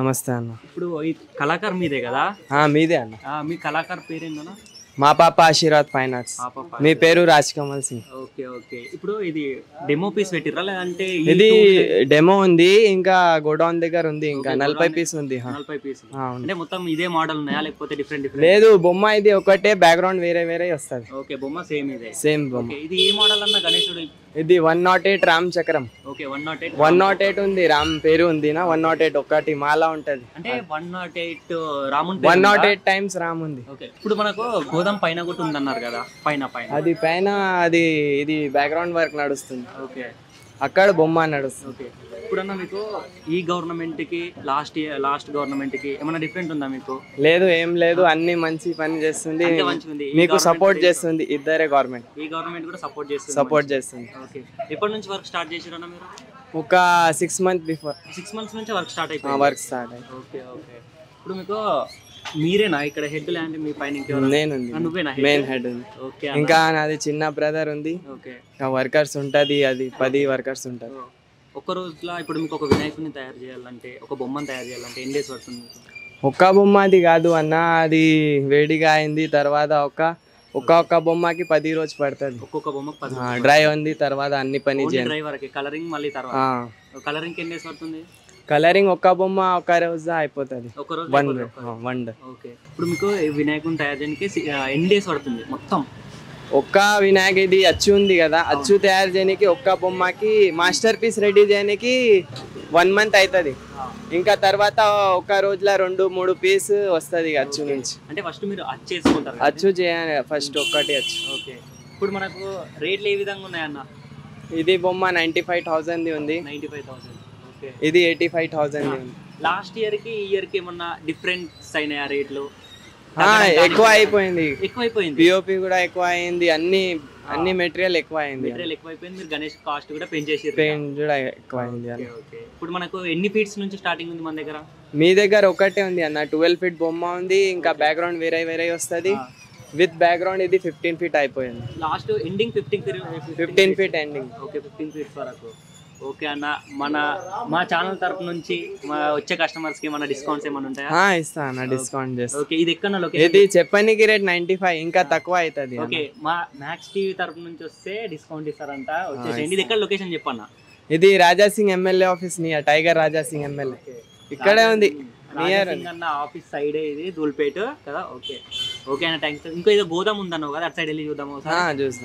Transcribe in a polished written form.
నమస్తే అన్న. ఇప్పుడు ఈ కళాకారు మీదే కదా? మీదే అన్న. మీ కళాకారు పేరేందన్నా? మా పాప ఆశీర్వాద్ ఫైన్ ఆర్ట్స్. మీ పేరు రాజ్ కమల్ సింగ్. Okay okay. ఇప్పుడు ఇది డెమో పీస్ పెట్టిర్రా లేదంటే ఇది డెమో ఉంది, ఇంకా గోడౌన్ దగ్గర ఉంది, ఇంకా 40 పీస్ ఉంది. 40 పీస్ అంటే మొత్తం ఇదే మోడల్ ఉన్నాయా లేకపోతే డిఫరెంట్? లేదు, బొమ్మ ఇది ఒకటే, బ్యాక్గ్రౌండ్ వేరే వేరే వస్తుంది. ఓకే, బొమ్మ సేమ్ ఇదే. సేమ్ బొమ్మ. ఇది ఏ మోడల్ అన్న గణేశుడు? ఇది 108 రామ్ చక్రం. ఓకే, 108. 108 ఉంది, రామ్ పేరు ఉంది నా. 108 ఒకటి మాల ఉంటది అంటే 108 రామున్ 108 టైమ్స్ రామ్ ఉంది. ఓకే. ఇప్పుడు మనకు గోదాం పైన కూడా ఉంది అన్నారు కదా, పైన అది పైన, అది ఇది బ్యాక్గ్రౌండ్ వర్క్ నడుస్తుంది. ఓకే, అక్కడ బొమ్మ నడుస్తుంది. ఓకే. ఇప్పుడన్నా మీకు ఈ గవర్నమెంట్ కి లాస్ట్ గవర్నమెంట్ కి ఏమైనా డిఫరెంట్ ఉందా మీకు? లేదు, ఏం లేదు, అన్ని మంచి పని చేస్తుంది, మీకు సపోర్ట్ చేస్తుంది. ఇద్దరే గవర్నమెంట్. ఈ గవర్నమెంట్ కూడా సపోర్ట్ చేస్తుంది. ఓకే. ఎప్పటి నుంచి వర్క్ స్టార్ట్ చేసిరన్నా మీరు? ఒక 6 months బిఫోర్. 6 months నుంచి వర్క్ స్టార్ట్ అయిపోయింది. వర్క్ స్టార్ట్ అయింది. Okay okay. ఇప్పుడు మీకు మీరేనా ఇక్కడ హెడ్ ల్యాండ్? మీ పైన నువ్వేనా మెయిన్ హెడ్ ఉంది. ఓకే. ఇంకా నాది చిన్న బ్రదర్ ఉంది. ఓకే. వర్కర్స్ ఉంటది, అది 10 వర్కర్స్ ఉంటారు. ఒక్క రోజులో ఇప్పుడు మీకు ఒక వినాయకుడిని తయారు చేయాలంటే, ఒక బొమ్మను తయారు చేయాలంటే ఎన్ని డేస్ పడుతుంది? ఒక్క బొమ్మ అది కాదు అన్న, అది వేడిగా అయింది, తర్వాత ఒక్క బొమ్మకి 10 రోజు పడుతుంది. ఒక్కొక్క బొమ్మ డ్రై ఉంది, తర్వాత అన్ని పని చేయాలి. డ్రై వరకు కలరింగ్, మళ్ళీ తర్వాత కలరింగ్ ఎన్ని డేస్ పడుతుంది? కలరింగ్ ఒక్క బొమ్మ ఒక రోజు అయిపోతుంది. ఒక రోజు 1 day. ఓకే. ఇప్పుడు మీకు వినాయకుడిని తయారు చేయడానికి ఎన్ని డేస్ పడుతుంది మొత్తం? ఒక్క వినాయక ఇది అచ్చు ఉంది కదా, అచ్చు తయారు చేయడానికి ఒక్క బొమ్మకి మాస్టర్ పీస్ రెడీ చేయడానికి 1 month అవుతుంది. ఇంకా తర్వాత ఒక రోజులో 2-3 పీస్ వస్తుంది అచ్చు నుంచి. అంటే ఫస్ట్ మీరు అచ్చు చేసుకుంటారు? అచ్చు చేయాలి ఫస్ట్, ఒక్కటి అచ్చు. ఓకే. ఇప్పుడు మనకు రేట్లు ఏ విధంగా ఉన్నాయన్న? ఇది బొమ్మ 95,000 ఉంది. 95,000. ఓకే. ఇది 85,000 ఉంది. లాస్ట్ ఇయర్ కి ఈ ఇయర్ కి ఏమన్నా డిఫరెన్స్ అయినాయా రేట్లు? ఎక్కువ అయిపోయింది. పిఓపి కూడా ఎక్కువ అయింది, అన్ని మెటీరియల్ ఎక్కువ అయింది. మీరు గణేష్ కాస్ట్ కూడా పెంచేసారు. పెయింట్ కూడా ఎక్కువ అయింది. ఇప్పుడు మనకు ఎన్ని ఫీట్స్ నుంచి స్టార్టింగ్ ఉంది మన దగ్గర? మీ దగ్గర ఒకటే ఉంది అన్న, 12 feet బొమ్మ ఉంది, ఇంకా బ్యాక్గ్రౌండ్ వేరే వేరే వస్తుంది. విత్ బ్యాక్గ్రౌండ్ ఇది 15 feet అయిపోయింది. Last ending 15 feet ending. Okay, 15 feet వరకు. ఓకే అన్న, మా ఛానల్ తరపు నుంచి వచ్చే కస్టమర్స్ కి మన డిస్కౌంట్స్ ఏమైనా ఉంటాయా? ఇస్తా అన్న, డిస్కౌంట్ చేస్తా. ఓకే. ఇది ఎక్కడ లొకేషన్? ఇది చెప్పడానికి రేట్ 95, ఇంకా తక్కువ అవుతుంది. ఓకే. మా మ్యాక్స్ టీవీ తరపు నుంచి వస్తే డిస్కౌంట్ ఇస్తారంట, వచ్చేసేయండి. ఇది ఎక్కడ లొకేషన్ చెప్పన్నా? ఇది Raja Singh MLA office near, tiger Raja Singh MLA ఇక్కడే ఉంది, నియర్ అన్న ఆఫీస్ సైడ్. ఇది ధూల్పేట కదా. ఓకే ఓకే అన్న, థ్యాంక్స్. ఇంకో ఏదో గోదాం ఉందన్నావు కదా, అటు సైడ్ వెళ్ళి చూద్దాము. చూద్దాం.